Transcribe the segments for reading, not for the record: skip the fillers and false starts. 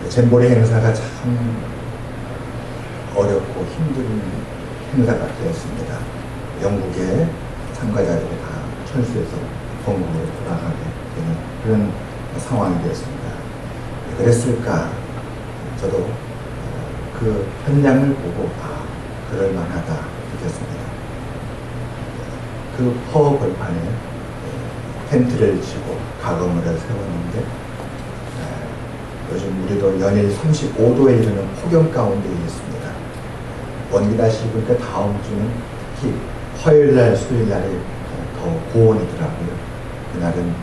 잼버리 행사가 참 어렵고 힘든 행사가 되었습니다. 영국의 참가자들이 다 철수해서 본국으로 돌아가게 되는 그런 상황이 되었습니다. 왜 그랬을까? 저도 그 현장을 보고 그럴만하다 느꼈습니다. 그 허 벌판에 텐트를 치고 가거물을 세웠는데 요즘 우리도 연일 35도에 이르는 폭염 가운데 있습니다. 원기다시 보니까 다음 주는 특히 화요일날 수요일날이 더 고온이더라고요. 그날은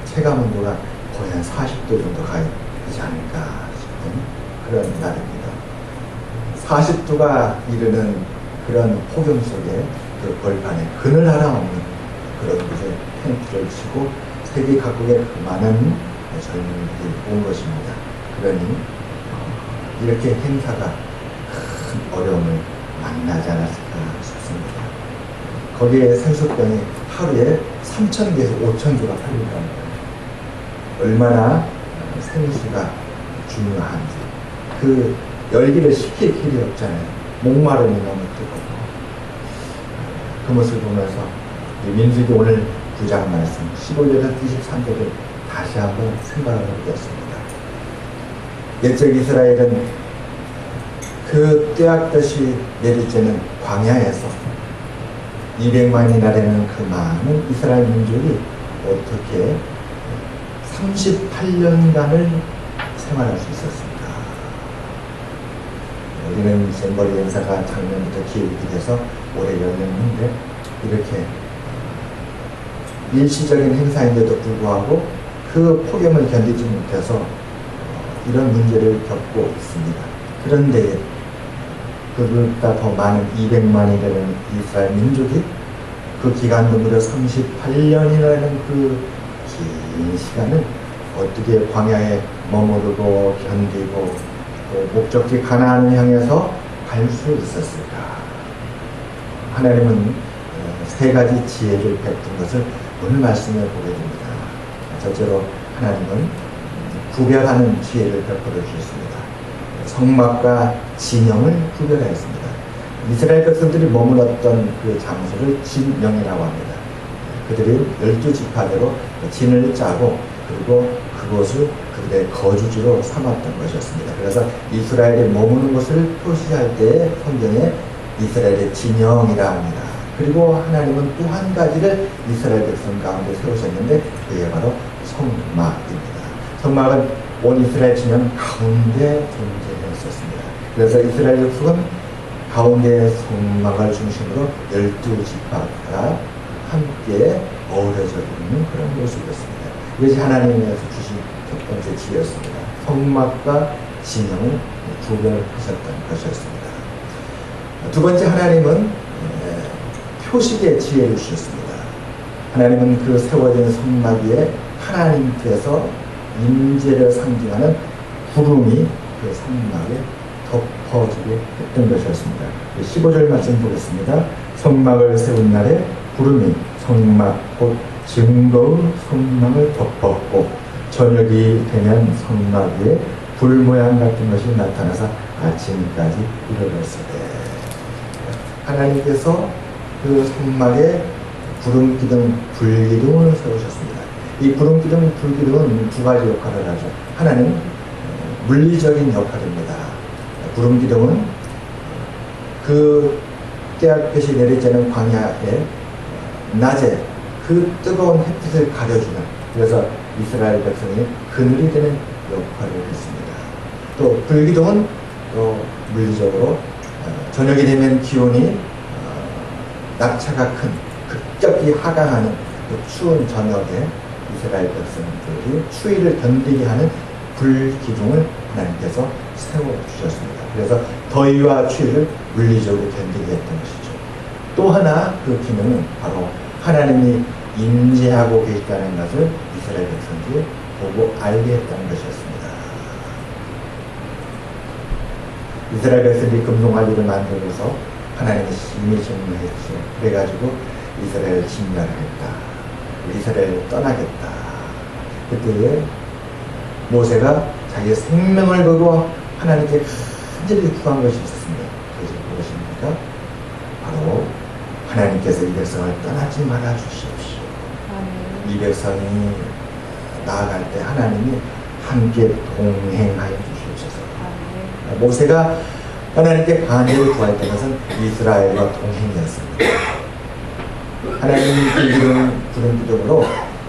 체감온도가 거의 한 40도 정도 가지 않을까 싶은 그런 날입니다. 40도가 이르는 그런 폭염 속에 그 벌판에 그늘 하나 없는 그런 곳에 텐트를 치고 세계 각국의 많은 젊은이들이 온 것입니다. 그러니 이렇게 행사가 큰 어려움을 만나지 않았을까 싶습니다. 거기에 생수병이 하루에 3,000개에서 5,000개가 팔린다는 거예요. 얼마나 생수가 중요한지. 그 열기를 식힐 길이 없잖아요. 목마름이 너무 뜨겁고. 그 모습을 보면서 민수기 오늘 9장 말씀 15절에서 23절을 다시 한번 생각하게 되었습니다. 옛적 이스라엘은 그 떼약듯이 내리쬐는 광야에서 200만이나 되는 그 많은 이스라엘 민족이 어떻게 38년간을 생활할 수 있었습니까? 우리는 잼버리 행사가 작년부터 기획이 돼서 올해 열렸는데 이렇게 일시적인 행사인데도 불구하고 그 폭염을 견디지 못해서 이런 문제를 겪고 있습니다. 그런데 그보다 더 많은 200만이 되는 이스라엘 민족이 그 기간도 무려 38년이라는 그 긴 시간을 어떻게 광야에 머무르고 견디고 또 목적지 가나안을 향해서 갈 수 있었을까? 하나님은 세 가지 지혜를 베푼 것을 오늘 말씀에 보게 됩니다. 첫째로 하나님은 구별하는 지혜를 베풀어 주셨습니다. 성막과 진영을 구별하였습니다. 이스라엘 백성들이 머물렀던 그 장소를 진영이라고 합니다. 그들이 12지파대로 진을 짜고 그리고 그곳을 그들의 거주지로 삼았던 것이었습니다. 그래서 이스라엘이 머무는 곳을 표시할 때 성경에 이스라엘의 진영이라 합니다. 그리고 하나님은 또 한 가지를 이스라엘 백성 가운데 세우셨는데 그게 바로 성막입니다. 성막은 온 이스라엘 진영 가운데 존재했었습니다. 그래서 이스라엘 백성은 가운데 성막을 중심으로 12지파가 함께 어우러져 있는 그런 모습이었습니다. 이것이 하나님께서 주신 첫 번째 지혜였습니다. 성막과 진영을 구별하셨던 것이었습니다. 두 번째, 하나님은 표식의 지혜를 주셨습니다. 하나님은 그 세워진 성막 위에 하나님께서 임재를 상징하는 구름이 그 성막에 덮어지게 했던 것이었습니다. 15절 말씀 보겠습니다. 성막을 세운 날에 구름이 성막 곧 증거의 성막을 덮었고 저녁이 되면 성막 위에 불 모양 같은 것이 나타나서 아침까지 이르렀을 때 하나님께서 그 성막에 구름기둥, 불기둥을 세우셨습니다. 이 구름기둥, 불기둥은 두 가지 역할을 하죠. 하나는 물리적인 역할입니다. 구름기둥은 그 떼약볕이 내리쬐는 광야에 낮에 그 뜨거운 햇빛을 가려주는, 그래서 이스라엘 백성이 그늘이 되는 역할을 했습니다. 또 불기둥은 또 물리적으로 저녁이 되면 기온이 낙차가 큰 급격히 하강하는 그 추운 저녁에 이스라엘 백성들이 추위를 견디게 하는 불기둥을 하나님께서 세워주셨습니다. 그래서 더위와 추위를 물리적으로 견디게 했던 것이죠. 또 하나 그 기능은 바로 하나님이 임재하고 계시다는 것을 이스라엘 백성들이 보고 알게 했다는 것이었습니다. 이스라엘 백성들이 금송아지를 만들어서 하나님이 심히 정리했죠. 그래가지고 이스라엘을 진멸하겠다, 이스라엘을 떠나겠다. 그때에 모세가 자기의 생명을 걸고 하나님께 간절히 구한 것이 있었습니다. 그것이 무엇입니까? 바로 하나님께서 이 백성을 떠나지 말아 주시옵시오. 이 백성이 나아갈 때 하나님이 함께 동행하여 주시옵소서. 모세가 하나님께 반대를 구했던 것은 이스라엘과 동행이었습니다. 하나님이 구름 기둥으로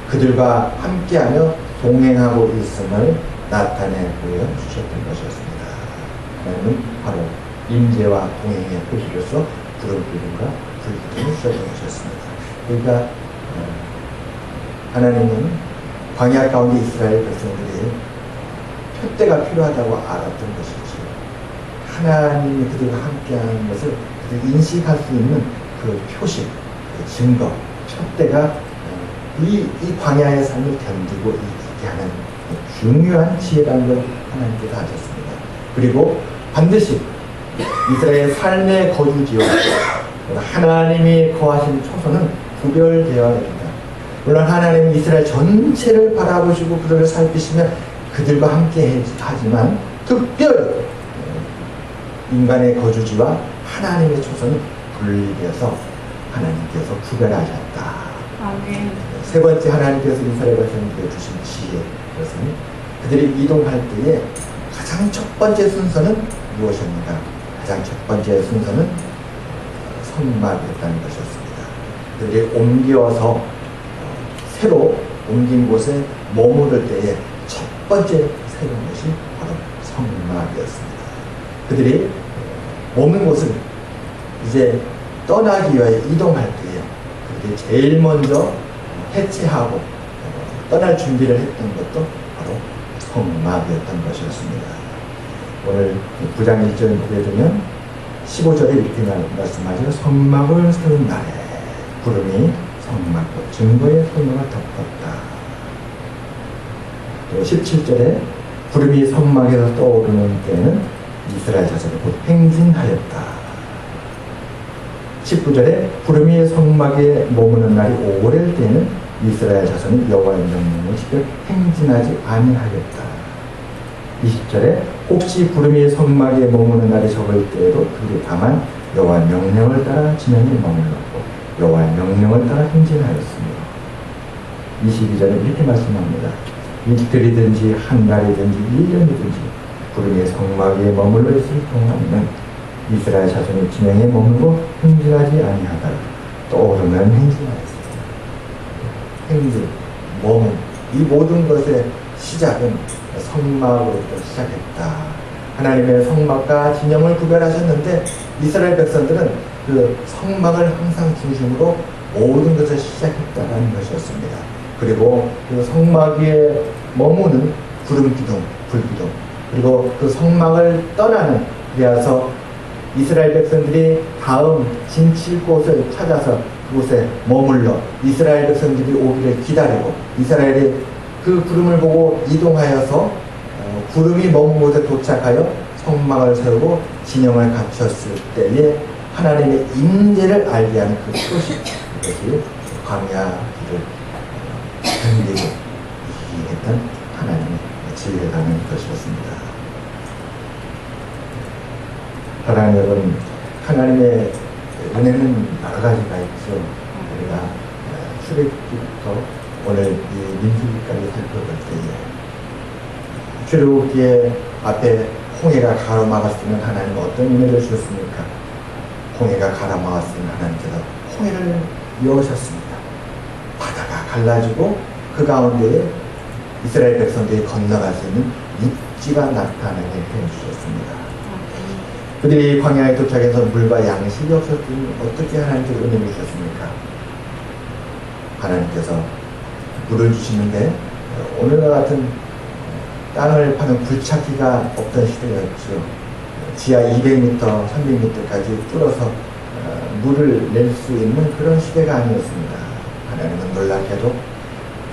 그들과 함께하며 동행하고 있음을 나타내 보여주셨던 것이었습니다. 하나님은 바로 임재와 동행의 표시로서 구름 기둥과 불 기둥을 주셨던 것이었습니다. 그러니까 하나님은 광야 가운데 이스라엘 백성들이 표대가 필요하다고 알았던 것이지, 하나님이 그들과 함께하는 것을 그들이 인식할 수 있는 그 표식, 그 증거, 표대가 이 광야의 삶을 견디고 있게 하는 중요한 지혜라는 걸 하나님께서 하셨습니다. 그리고 반드시 이스라엘의 삶의 거주지와 하나님이 거하신 초소는 구별되어야 됩니다. 물론 하나님은 이스라엘 전체를 바라보시고 그들을 살피시며 그들과 함께 하지만 특별히 인간의 거주지와 하나님의 초소는 분리되어서 하나님께서 구별하셨다. 아멘. 세 번째, 하나님께서 이스라엘 백성들에게 주신 지혜, 그것은 그들이 이동할 때에 가장 첫 번째 순서는 무엇입니까? 가장 첫 번째 순서는 성막이었다는 것이었습니다. 그들이 옮겨서 새로 옮긴 곳에 머무를 때에 첫 번째 세운 것이 바로 성막이었습니다. 그들이 머문 곳을 이제 떠나기 위하여 이동할 때에 그들이 제일 먼저 해체하고 떠날 준비를 했던 것도 바로 성막이었던 것이었습니다. 오늘 9장 1절 보게 되면 15절에 이렇게 말씀하죠. 성막을 세운 날에 구름이 성막과 증거의 소명을 덮었다. 또 17절에 구름이 성막에서 떠오르는 때에는 이스라엘 자손이 곧 행진하였다. 19절에 구름이 성막에 머무는 날이 오래될 때에는 이스라엘 자손이 여호와의 명령을 지켜 행진하지 아니하였다. 20절에 혹시 구름이 성막에 머무는 날이 적을 때에도 그들이 다만 여호와의 명령을 따라 지명에 머물렀고 여호와의 명령을 따라 행진하였으며, 22절에 이렇게 말씀합니다. 이틀이든지 한 달이든지 1년이든지 구름이 성막에 머물러 있을 동안에는 이스라엘 자손이 지명에 머물고 행진하지 아니하다가 떠오르면 행진하였습니다. 행진, 머문, 이 모든 것의 시작은 성막으로부터 시작했다. 하나님의 성막과 진영을 구별하셨는데 이스라엘 백성들은 그 성막을 항상 중심으로 모든 것을 시작했다는 것이었습니다. 그리고 그 성막 위에 머무는 구름기둥, 불기둥, 그리고 그 성막을 떠나는, 그래서 이스라엘 백성들이 다음 진칠 곳을 찾아서 그곳에 머물러 이스라엘 백성들이 오기를 기다리고 이스라엘이 그 구름을 보고 이동하여서 구름이 머문 곳에 도착하여 성막을 세우고 진영을 갖췄을 때에 하나님의 임재를 알게 하는 그 표식, 그것이 광야 길을 견디고 이기했던 하나님의 지혜라는 것이었습니다. 사랑하는 여러분, 하나님의 은혜는 여러 가지가 있죠. 우리가 출애굽기부터 오늘 이 민수기까지 살펴볼 때에 출애굽기에 앞에 홍해가 가로막았으면 하나님은 어떤 은혜를 주셨습니까? 홍해가 가로막았으면 하나님께서 홍해를 여셨습니다. 바다가 갈라지고 그 가운데에 이스라엘 백성들이 건너갈 수 있는 육지가 나타나게 해주셨습니다. 그들이 광야에 도착해서 물과 양식이 없었더니 어떻게 하나님께서 은혜를 주셨습니까? 하나님께서 물을 주시는데 오늘과 같은 땅을 파는 굴착기가 없던 시대였죠. 지하 200m, 300m까지 뚫어서 물을 낼 수 있는 그런 시대가 아니었습니다. 하나님은 놀랍게도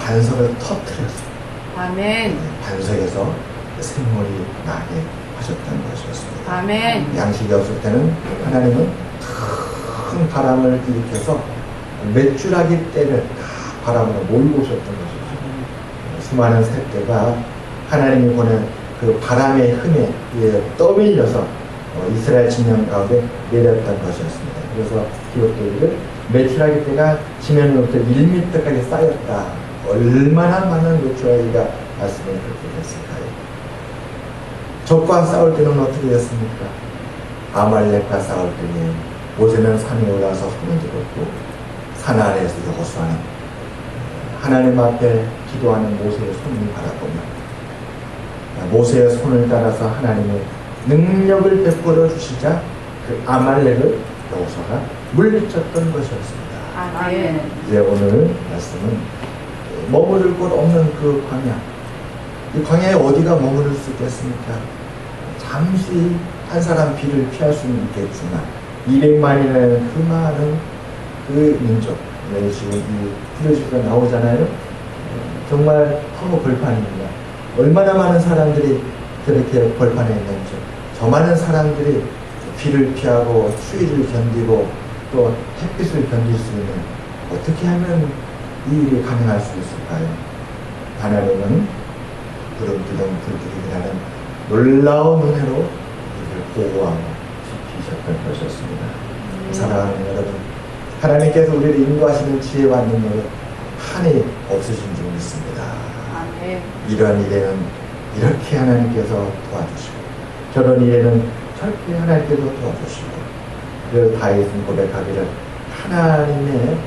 반석을 터뜨렸습니다. 아멘. 반석에서 생물이 나게 하셨다는 것이었습니다. 아멘. 양식이 없을 때는 하나님은 큰 바람을 일으켜서 메추라기 떼를 다 바람으로 몰고 오셨던 것이죠. 수많은 새떼가 하나님이 보낸 그 바람의 힘에 떠밀려서 이스라엘 진영 가운데 내렸던 것이었습니다. 그래서 기록되기를 메추라기 때가 지면으로부터 1m까지 쌓였다. 얼마나 많은 메추라기가 말씀을 그렇게 했을까요? 적과 싸울 때는 어떻게 됐습니까? 아말렉과 싸울 때는 모세는 산에 올라서 손을 들었고 산 아래에서 여호수아는 하나님 앞에 기도하는 모세의 손을 바라보며 모세의 손을 따라서 하나님의 능력을 베풀어 주시자 그 아말렉을 여호수아가 물리쳤던 것이었습니다. 아멘. 이제 오늘 말씀은 머무를 곳 없는 그 광야, 이 광야에 어디가 머무를 수 있겠습니까? 잠시 한 사람 비를 피할 수는 있겠지만 200만이라는 그 많은 그 민족, 지금 이 프로젝트가 나오잖아요. 정말 허무벌판입니다. 얼마나 많은 사람들이 그렇게 벌판에 있는지, 저 많은 사람들이 비를 피하고 추위를 견디고 또 햇빛을 견딜 수 있는, 어떻게 하면 이 일이 가능할 수 있을까요? 하나님은 구름기둥 불기둥이라는 놀라운 은혜로 이를 보호하고 지키셨던 것이었습니다. 사랑하는 여러분, 하나님께서 우리를 인도하시는 지혜와 능력은 한이 없으신 줄 믿습니다. 아멘. 이러한 일에는 이렇게 하나님께서 도와주시고, 저런 일에는 저렇게 하나님께서 도와주시고, 그래서 다윗은 고백하기를 하나님의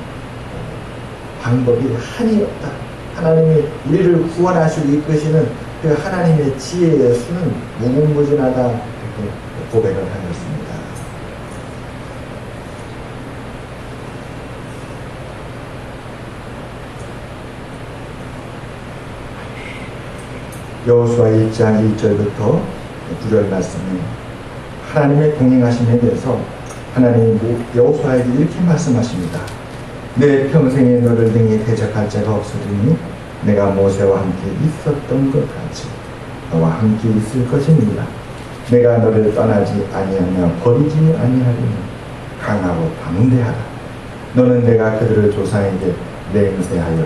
방법이 한이 없다. 하나님이 우리를 구원하시고 이끄시는 그 하나님의 지혜의 수는 무궁무진하다. 이렇게 고백을 하였습니다. 여호수아 1장 1절부터 9절 말씀은 하나님의 동행하심에 대해서 하나님이 여호수아에게 이렇게 말씀하십니다. 내 평생에 너를 등에 대적할 자가 없으리니 내가 모세와 함께 있었던 것 같이 너와 함께 있을 것입니다. 내가 너를 떠나지 아니하며 버리지 아니하리니 강하고 담대하라. 너는 내가 그들을 조상에게 맹세하여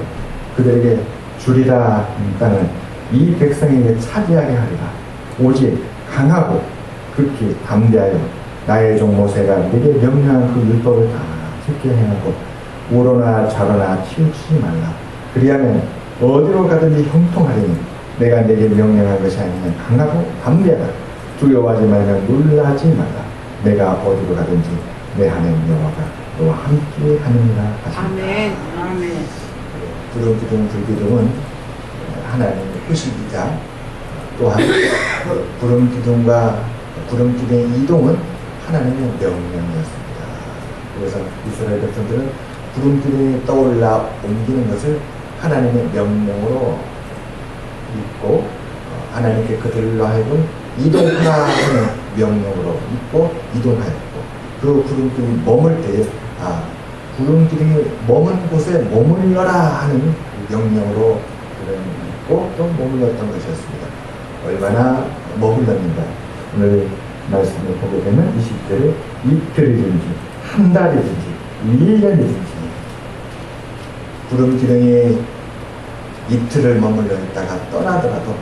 그들에게 주리라 한 땅을 이 백성에게 차지하게 하리라. 오직 강하고 극히 담대하여 나의 종 모세가 네게 명령한 그 율법을 다 지켜 행하고 우로나 좌로나 치우치지 말라. 그리하면 어디로 가든지 형통하리니 내가 네게 명령한 것이 아니면 강하고 담대하라. 두려워하지 말며 놀라지 말라. 내가 어디로 가든지 내 하나님 여호와가 너와 함께 하느니라 하십니다. 아멘. 아멘. 구름기둥 불기둥은 하나님의 의식이자 또한 구름기둥과 구름기둥의 이동은 하나님의 명령이었습니다. 그래서 이스라엘 백성들은 구름기둥이 떠올라 옮기는 것을 하나님의 명령으로 믿고 하나님께 그들로 하여금 이동하라 하는 명령으로 믿고 이동하였고, 그 구름기둥이 머물 때에 구름기둥이 머문 곳에 머물러라 하는 명령으로 그들은 믿고 또 머물렀던 것이었습니다. 얼마나 머물렀는가. 오늘 말씀을 보게 되면 20절에 이틀이든지 한 달이든지 1년이든지 구름기둥이 이틀을 머물러 있다가 떠나더라도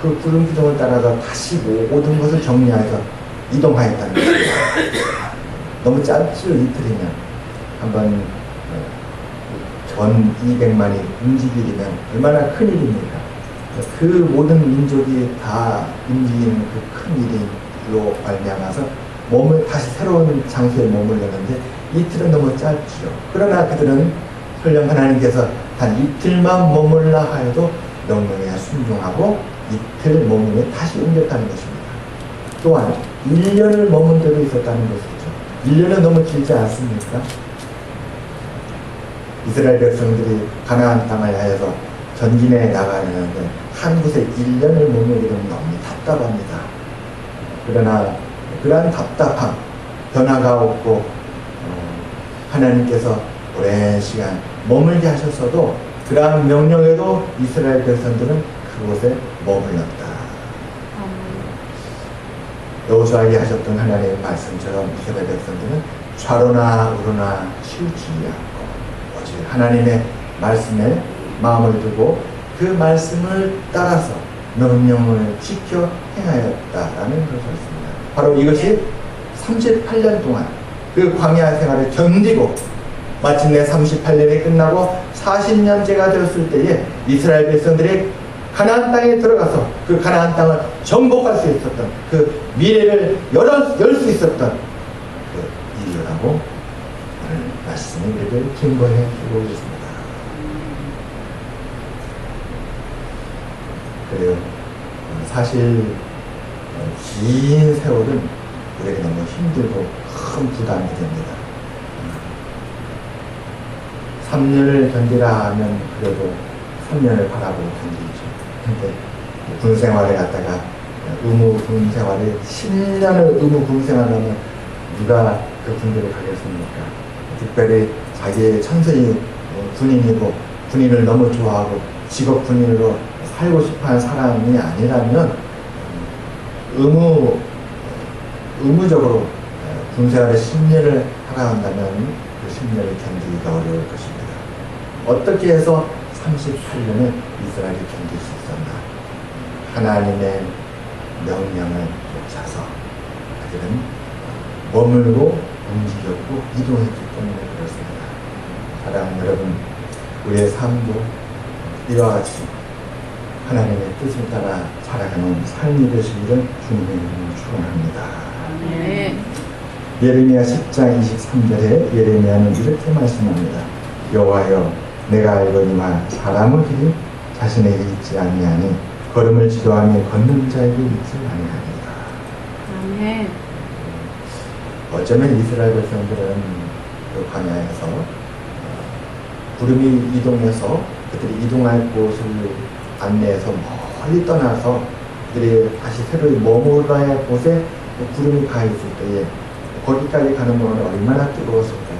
그 구름기둥을 따라서 다시 모든 것을 정리해서 이동하였다는 것입니다. 너무 짧죠. 이틀이면 한번 전 200만이 움직이면 얼마나 큰 일입니까? 그 모든 민족이 다 움직이는 그 큰 일로 말미암아서 다시 새로운 장소에 머물렀는데 이틀은 너무 짧죠. 그러나 그들은 설령 하나님께서 단 이틀만 머물라 하여도 명령에 순종하고 이틀 머물며 다시 옮겼다는 것입니다. 또한 1년을 머문 적이 있었다는 것이죠. 1년은 너무 길지 않습니까? 이스라엘 백성들이 가나안 땅을 향해서 전진해 나가려는데 한 곳에 1년을 머무르게 되면 너무 답답합니다. 그러나 그러한 답답함, 변화가 없고 하나님께서 오랜 시간 머물게 하셨어도 그러한 명령에도 이스라엘 백성들은 그곳에 머물렀다. 여호수아에게 하셨던 하나님의 말씀처럼 이스라엘 백성들은 좌로나 우로나 치우치지 않고 오직 하나님의 말씀에 마음을 두고 그 말씀을 따라서 명령을 지켜 행하였다라는 것을 했습니다. 바로 이것이 38년 동안 그 광야 생활을 견디고 마침내 38년이 끝나고 40년째가 되었을 때에 이스라엘 백성들이 가나안 땅에 들어가서 그 가나안 땅을 정복할 수 있었던 그 미래를 열 수 있었던 그 일이라고 오늘 말씀을 우리를 증거해 주고 있습니다. 그래요. 사실 긴 세월은 우리에게 너무 힘들고 큰 부담이 됩니다. 3년을 견디라 하면 그래도 3년을 바라보고 견디죠. 근데 군 생활에 갔다가 의무 군 생활에 10년을 의무 군 생활하면 누가 그 군대를 가겠습니까? 특별히 자기의 천선이 군인이고 군인을 너무 좋아하고 직업 군인으로 살고 싶어하는 사람이 아니라면 의무적으로 군생활에 10년을 하라 한다면 그 10년을 견디기가 어려울 것입니다. 어떻게 해서 38년을 이스라엘이 견딜 수 있었나? 하나님의 명령을 쫓아서 그들은 머물고 움직였고 이동했기 때문에 그렇습니다. 사랑하는 여러분, 우리의 삶도 이와 같이 하나님의 뜻을 따라 살아가는 삶이 되시기를 주님의 이름으로 축원합니다. 네. 예레미야 10장 23절에 예레미야는 이렇게 말씀합니다. 여호와여, 내가 알거니와 사람의 길이 자신에게 있지 아니하니 걸음을 지도하며 걷는 자에게 있지 아니하니라. 아멘. 어쩌면 이스라엘 백성들은 그 광야에서 구름이 이동해서 그들이 이동할 곳을 안내해서 멀리 떠나서 그들이 다시 새로이 머물러야 할 곳에 구름이 가 있을 때에 거기까지 가는 동안에 얼마나 뜨거웠을까요?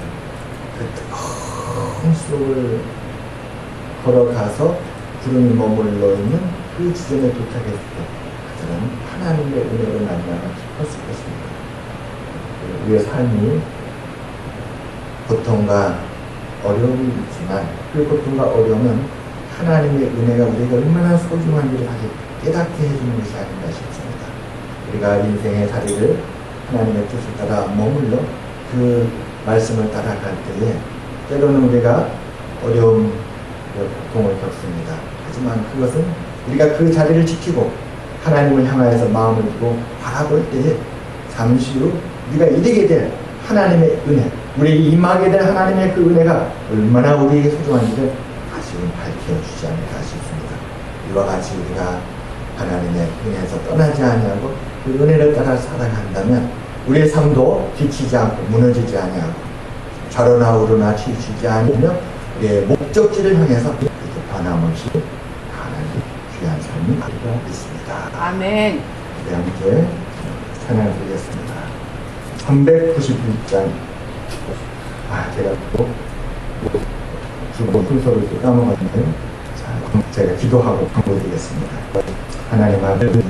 그 뜨거운 수록을 걸어가서 구름이 머물러 있는 그 지점에 도착했을 때 그들은 하나님의 은혜로 만나가 싶었을 것입니다. 우리의 삶이 고통과 어려움이 있지만 그 고통과 어려움은 하나님의 은혜가 우리가 얼마나 소중한지를 다시 깨닫게 해주는 것이 아닌가 싶습니다. 우리가 인생의 자리를 하나님의 뜻을 따라 머물러 그 말씀을 따라갈 때에 때로는 우리가 어려움, 고통을 겪습니다. 하지만 그것은 우리가 그 자리를 지키고 하나님을 향하여서 마음을 두고 바라볼 때에 잠시 후 우리가 이르게 될 하나님의 은혜, 우리 임하게 될 하나님의 그 은혜가 얼마나 우리에게 소중한지를 다시금 밝혀주지 않을까 싶습니다. 이와 같이 우리가 하나님의 은혜에서 떠나지 아니하고 그 은혜를 따라 살아간다면 우리의 삶도 지치지 않고 무너지지 아니하고 좌로나 우로나 치우치지 않으며 우리의 목적지를 향해서 이렇게 변함없이 가는 귀한 삶이 되리라 믿습니다. 아멘. 우리 함께 찬양을 드리겠습니다. 391장. 제가 또 주본 순서를 또 까먹었는데요. 자, 제가 기도하고 광고드리겠습니다. 하나님 아버지,